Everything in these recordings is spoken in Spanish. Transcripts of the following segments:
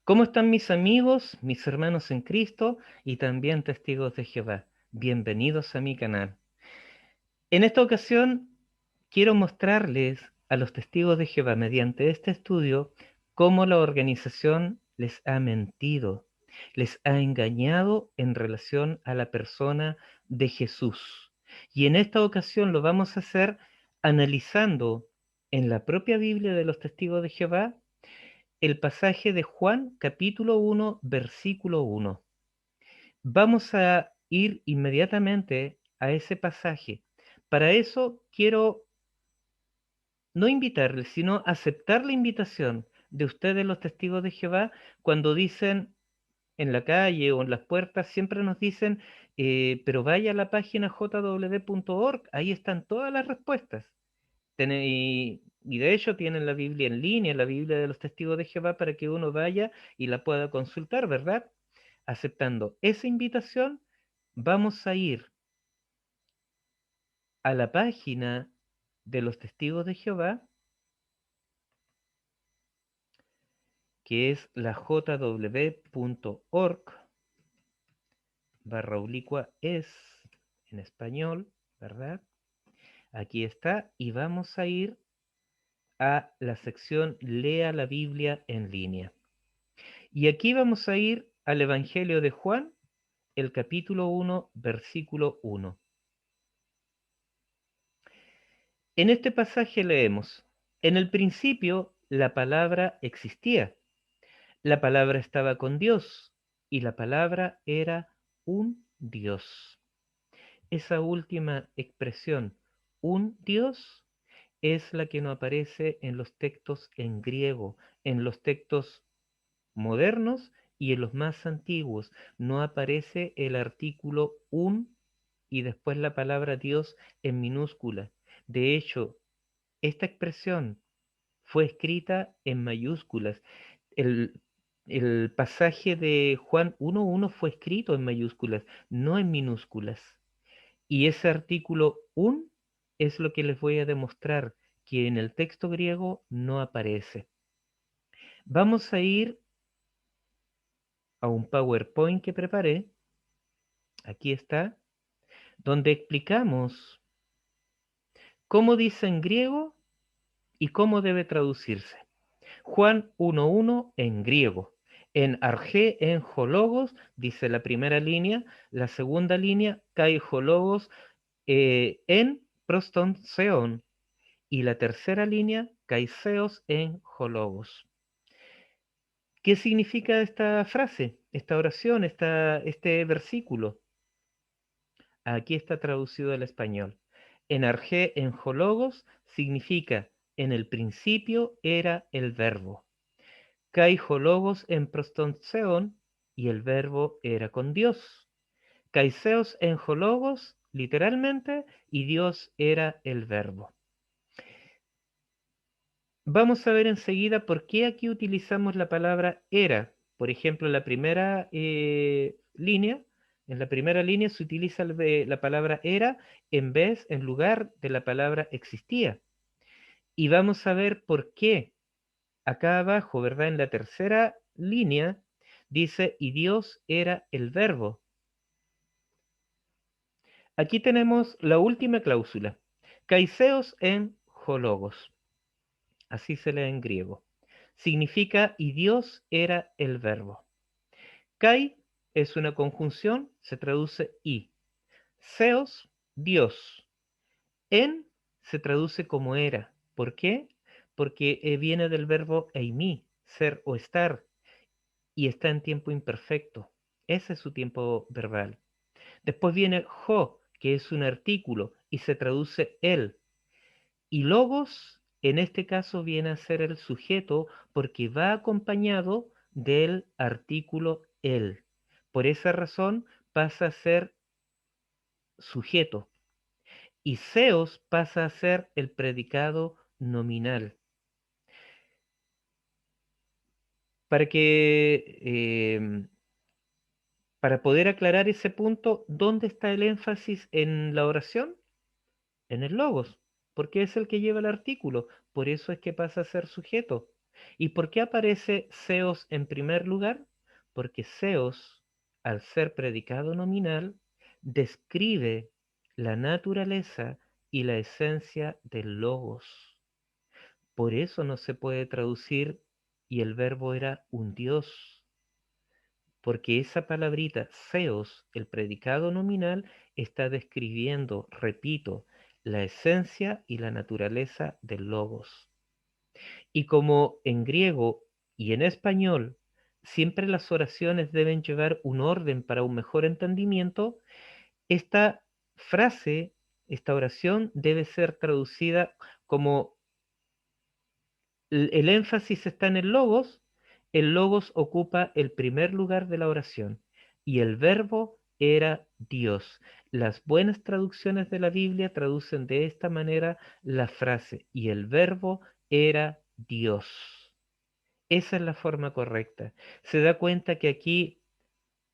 ¿Cómo están mis amigos, mis hermanos en Cristo y también testigos de Jehová? Bienvenidos a mi canal. En esta ocasión quiero mostrarles a los testigos de Jehová mediante este estudio cómo la organización les ha mentido, les ha engañado en relación a la persona de Jesús. Y en esta ocasión lo vamos a hacer analizando en la propia Biblia de los testigos de Jehová el pasaje de Juan capítulo 1, versículo 1. Vamos a ir inmediatamente a ese pasaje. Para eso quiero no invitarles, sino aceptar la invitación de ustedes, los testigos de Jehová, cuando dicen en la calle o en las puertas, siempre nos dicen, pero vaya a la página jw.org, ahí están todas las respuestas. Y de hecho tienen la Biblia en línea, la Biblia de los testigos de Jehová, para que uno vaya y la pueda consultar, ¿verdad? Aceptando esa invitación, vamos a ir a la página de los testigos de Jehová, que es la jw.org barra oblicua es en español, ¿verdad? Aquí está, y vamos a ir a la sección Lea la Biblia en línea. Y aquí vamos a ir al Evangelio de Juan, el capítulo 1, versículo 1. En este pasaje leemos, en el principio la palabra existía, la palabra estaba con Dios y la palabra era un Dios. Esa última expresión, un Dios, es la que no aparece en los textos en griego, en los textos modernos y en los más antiguos. No aparece el artículo un y después la palabra Dios en minúscula. De hecho, esta expresión fue escrita en mayúsculas. El, el pasaje de Juan 1.1 fue escrito en mayúsculas, no en minúsculas. Y ese artículo un es lo que les voy a demostrar que en el texto griego no aparece. Vamos a ir a un PowerPoint que preparé, aquí está, donde explicamos cómo dice en griego y cómo debe traducirse. Juan 1.1 en griego. En arge en hologos, dice la primera línea, la segunda línea, kai hologos en proston seon, y la tercera línea, kaiseos en hologos. ¿Qué significa esta frase, esta oración, este versículo? Aquí está traducido al español. En arge en hologos significa en el principio era el verbo. Kai hologos en prostonseon y el verbo era con Dios. Kaiseos en hologos, literalmente, y Dios era el verbo. Vamos a ver enseguida por qué aquí utilizamos la palabra era. Por ejemplo, en la primera línea, se utiliza la palabra era en lugar de la palabra existía. Y vamos a ver por qué. Acá abajo, ¿verdad? En la tercera línea dice, y Dios era el verbo. Aquí tenemos la última cláusula. Kaiseos en hologos. Así se lee en griego. Significa y Dios era el verbo. Kai es una conjunción, se traduce y. Seos, Dios. En se traduce como era. ¿Por qué? Porque viene del verbo eimi, ser o estar, y está en tiempo imperfecto. Ese es su tiempo verbal. Después viene jo, que es un artículo, y se traduce él. Y logos, en este caso, viene a ser el sujeto porque va acompañado del artículo el. Por esa razón pasa a ser sujeto. Y seos pasa a ser el predicado nominal. Para que, para poder aclarar ese punto, ¿dónde está el énfasis en la oración? En el logos, porque es el que lleva el artículo. Por eso es que pasa a ser sujeto. ¿Y por qué aparece Seos en primer lugar? Porque Seos, al ser predicado nominal, describe la naturaleza y la esencia del logos. Por eso no se puede traducir y el verbo era un Dios, porque esa palabrita Seos, el predicado nominal, está describiendo, repito, la esencia y la naturaleza del logos. Y como en griego y en español siempre las oraciones deben llevar un orden para un mejor entendimiento, esta frase, esta oración debe ser traducida como el énfasis está en el logos ocupa el primer lugar de la oración y el verbo era Dios. Las buenas traducciones de la Biblia traducen de esta manera la frase y el verbo era Dios. Esa es la forma correcta. Se da cuenta que aquí,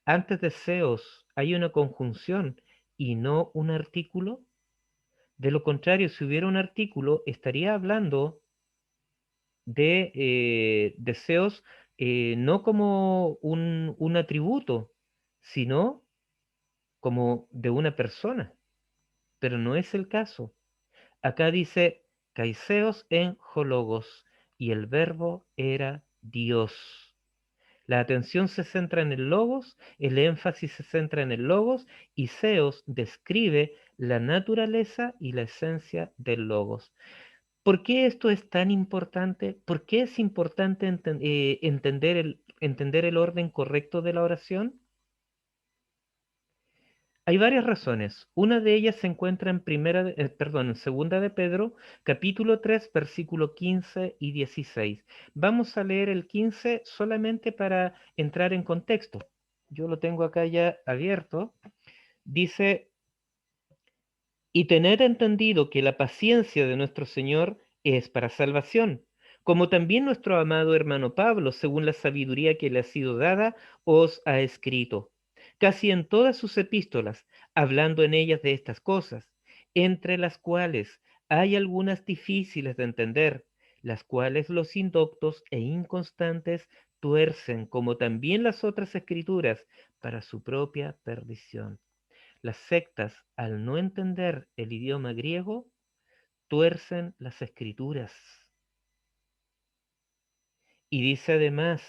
antes de seos, hay una conjunción y no un artículo. De lo contrario, si hubiera un artículo, estaría hablando de deseos no como un atributo, sino como de una persona. Pero no es el caso. Acá dice Caiseos en Jologos y el verbo era Dios. La atención se centra en el logos, el énfasis se centra en el logos y Seos describe la naturaleza y la esencia del logos. ¿Por qué esto es tan importante? ¿Por qué es importante entender el orden correcto de la oración? Hay varias razones. Una de ellas se encuentra en en segunda de Pedro, capítulo 3, versículo 15 y 16. Vamos a leer el 15 solamente para entrar en contexto. Yo lo tengo acá ya abierto. Dice, y tener entendido que la paciencia de nuestro Señor es para salvación, como también nuestro amado hermano Pablo, según la sabiduría que le ha sido dada, os ha escrito, casi en todas sus epístolas, hablando en ellas de estas cosas, entre las cuales hay algunas difíciles de entender, las cuales los indoctos e inconstantes tuercen, como también las otras escrituras, para su propia perdición. Las sectas, al no entender el idioma griego, tuercen las escrituras. Y dice además,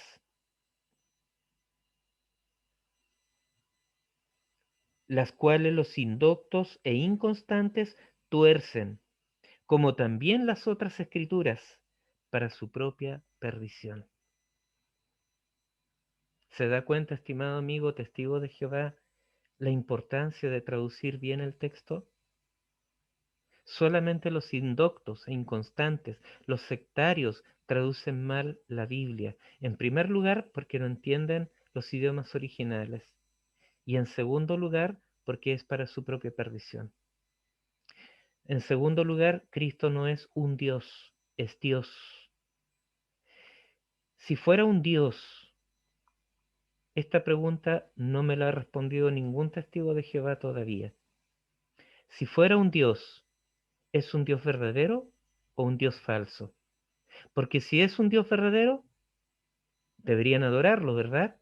las cuales los indoctos e inconstantes tuercen, como también las otras escrituras, para su propia perdición. ¿Se da cuenta, estimado amigo testigo de Jehová, la importancia de traducir bien el texto? Solamente los indoctos e inconstantes, los sectarios, traducen mal la Biblia. En primer lugar, porque no entienden los idiomas originales. Y en segundo lugar, porque es para su propia perdición. En segundo lugar, Cristo no es un Dios, es Dios. Si fuera un Dios, esta pregunta no me la ha respondido ningún testigo de Jehová todavía. Si fuera un Dios, ¿es un Dios verdadero o un Dios falso? Porque si es un Dios verdadero, deberían adorarlo, ¿verdad?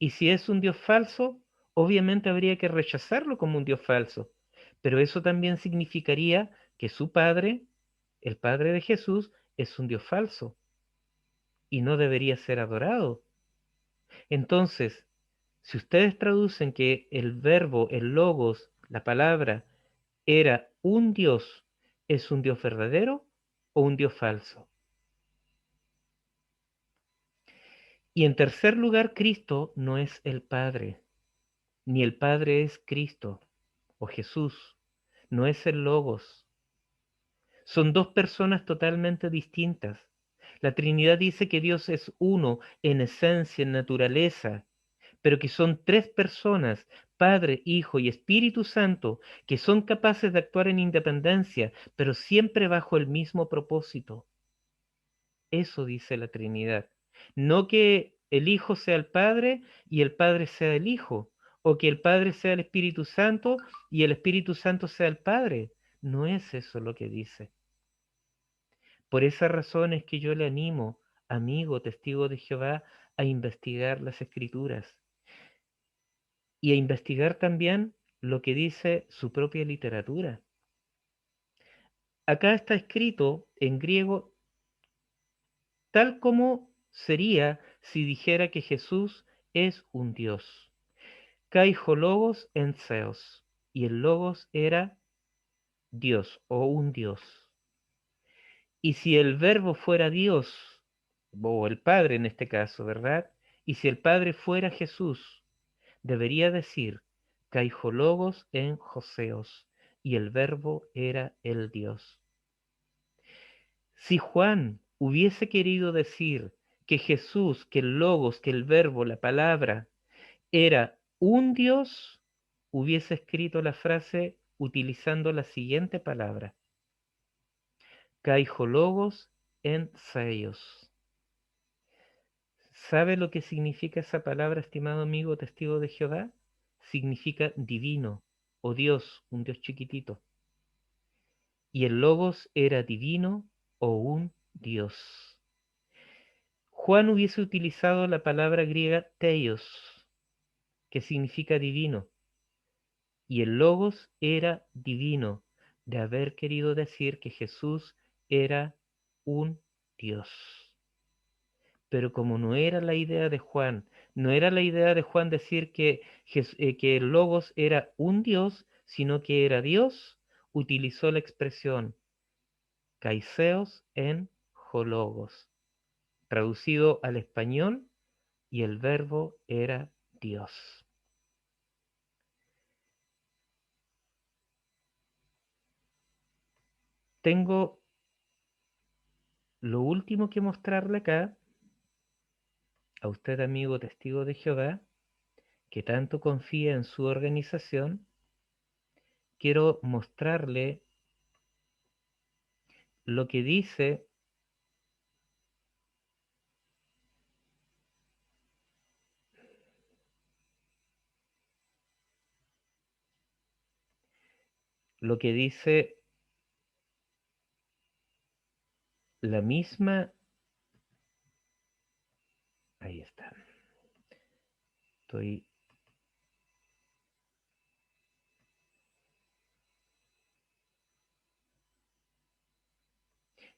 Y si es un Dios falso, obviamente habría que rechazarlo como un Dios falso. Pero eso también significaría que su Padre, el Padre de Jesús, es un Dios falso y no debería ser adorado. Entonces, si ustedes traducen que el verbo, el logos, la palabra, era un Dios, ¿es un Dios verdadero o un Dios falso? Y en tercer lugar, Cristo no es el Padre, ni el Padre es Cristo o Jesús, no es el Logos. Son dos personas totalmente distintas. La Trinidad dice que Dios es uno en esencia, en naturaleza, pero que son tres personas, Padre, Hijo y Espíritu Santo, que son capaces de actuar en independencia, pero siempre bajo el mismo propósito. Eso dice la Trinidad. No que el Hijo sea el Padre y el Padre sea el Hijo, o que el Padre sea el Espíritu Santo y el Espíritu Santo sea el Padre. No es eso lo que dice. Por esa razón es que yo le animo amigo, testigo de Jehová, a investigar las escrituras y a investigar también lo que dice su propia literatura. Acá está escrito en griego tal como sería si dijera que Jesús es un Dios. Kaijo logos en Zeus, y el logos era Dios o un Dios. Y si el verbo fuera Dios, o el Padre en este caso, ¿verdad? Y si el Padre fuera Jesús, debería decir Kaijo logos en Joseos, y el verbo era el Dios. Si Juan hubiese querido decir que Jesús, que el logos, que el verbo, la palabra, era un Dios, hubiese escrito la frase utilizando la siguiente palabra, Kaijo logos en Theos. ¿Sabe lo que significa esa palabra, estimado amigo testigo de Jehová? Significa divino o Dios, un Dios chiquitito. Y el logos era divino o un Dios. Juan hubiese utilizado la palabra griega Theos, que significa divino, y el logos era divino, de haber querido decir que Jesús era un Dios. Pero como no era la idea de Juan, no era la idea de Juan decir que el logos era un Dios, sino que era Dios, utilizó la expresión kaiseos en hologos, traducido al español, y el verbo era Dios. Tengo lo último que mostrarle acá a usted, amigo testigo de Jehová, que tanto confía en su organización. Quiero mostrarle lo que dice lo que dice la misma. Ahí está. Estoy.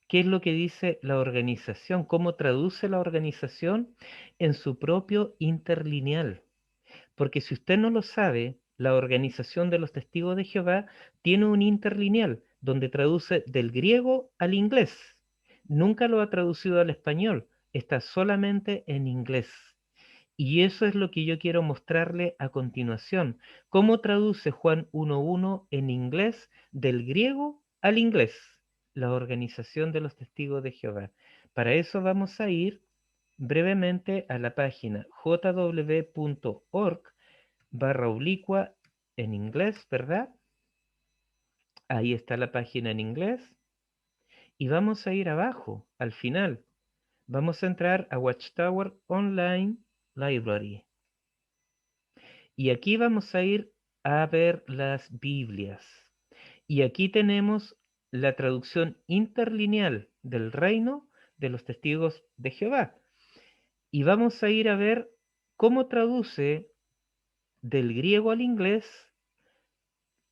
¿Qué es lo que dice la organización? ¿Cómo traduce la organización en su propio interlineal? Porque si usted no lo sabe, la organización de los testigos de Jehová tiene un interlineal donde traduce del griego al inglés. Nunca lo ha traducido al español, está solamente en inglés. Y eso es lo que yo quiero mostrarle a continuación. ¿Cómo traduce Juan 1.1 en inglés del griego al inglés? La organización de los testigos de Jehová. Para eso vamos a ir brevemente a la página jw.org/oblicua en inglés, ¿verdad? Ahí está la página en inglés. Y vamos a ir abajo, al final. Vamos a entrar a Watchtower Online Library. Y aquí vamos a ir a ver las Biblias. Y aquí tenemos la traducción interlineal del reino de los testigos de Jehová. Y vamos a ir a ver cómo traduce del griego al inglés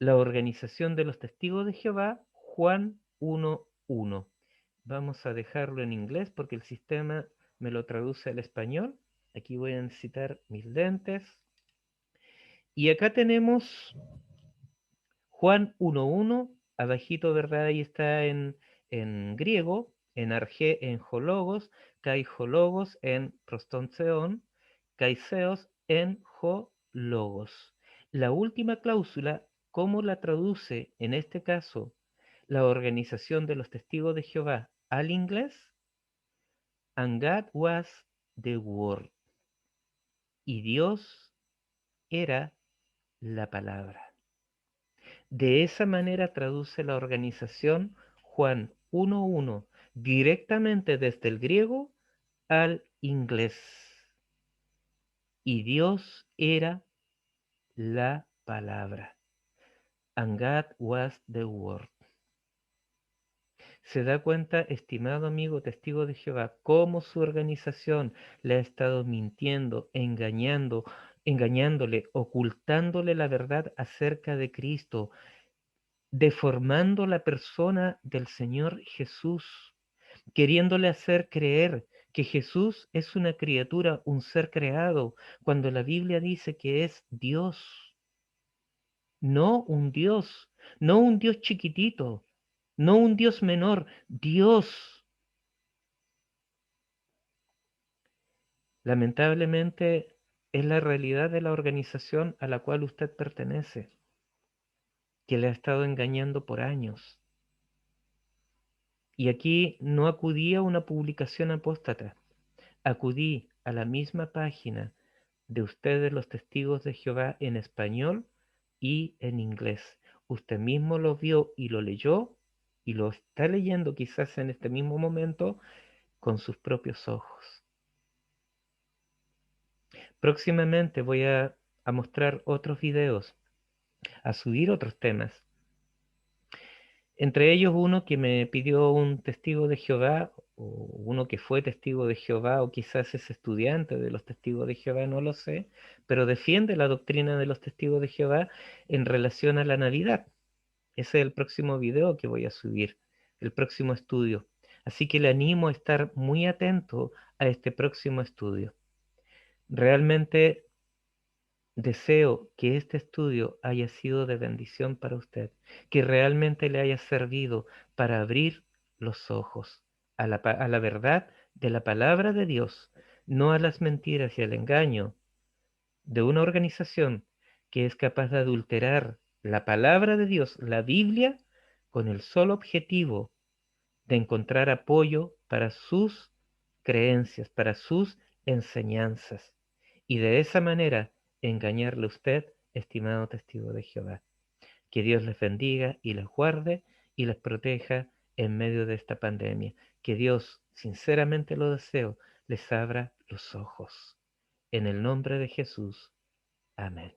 la organización de los testigos de Jehová, Juan 1.1. Vamos a dejarlo en inglés porque el sistema me lo traduce al español. Aquí voy a necesitar mis lentes. Y acá tenemos Juan 1.1, abajito, ¿verdad? Ahí está en griego, en arge, en hologos, kai hologos, en prostonceon, kaiseos, en hologos. La última cláusula, ¿cómo la traduce en este caso la organización de los testigos de Jehová al inglés? And God was the Word. Y Dios era la palabra. De esa manera traduce la organización Juan 1.1 directamente desde el griego al inglés. Y Dios era la palabra. And God was the Word. Se da cuenta, estimado amigo testigo de Jehová, cómo su organización le ha estado mintiendo, engañándole, ocultándole la verdad acerca de Cristo, deformando la persona del Señor Jesús, queriéndole hacer creer que Jesús es una criatura, un ser creado, cuando la Biblia dice que es Dios, no un Dios, no un Dios chiquitito, no un Dios menor, Dios. Lamentablemente es la realidad de la organización a la cual usted pertenece, que le ha estado engañando por años. Y aquí no acudí a una publicación apóstata, acudí a la misma página de ustedes los testigos de Jehová en español y en inglés. Usted mismo lo vio y lo leyó y lo está leyendo quizás en este mismo momento con sus propios ojos. Próximamente voy a mostrar otros videos, a subir otros temas. Entre ellos uno que me pidió un testigo de Jehová, o uno que fue testigo de Jehová, o quizás es estudiante de los testigos de Jehová, no lo sé, pero defiende la doctrina de los testigos de Jehová en relación a la Navidad. Ese es el próximo video que voy a subir, el próximo estudio. Así que le animo a estar muy atento a este próximo estudio. Realmente deseo que este estudio haya sido de bendición para usted, que realmente le haya servido para abrir los ojos a la verdad de la palabra de Dios, no a las mentiras y al engaño de una organización que es capaz de adulterar la palabra de Dios, la Biblia, con el solo objetivo de encontrar apoyo para sus creencias, para sus enseñanzas, y de esa manera engañarle a usted, estimado testigo de Jehová. Que Dios les bendiga y les guarde y les proteja en medio de esta pandemia. Que Dios, sinceramente lo deseo, les abra los ojos. En el nombre de Jesús. Amén.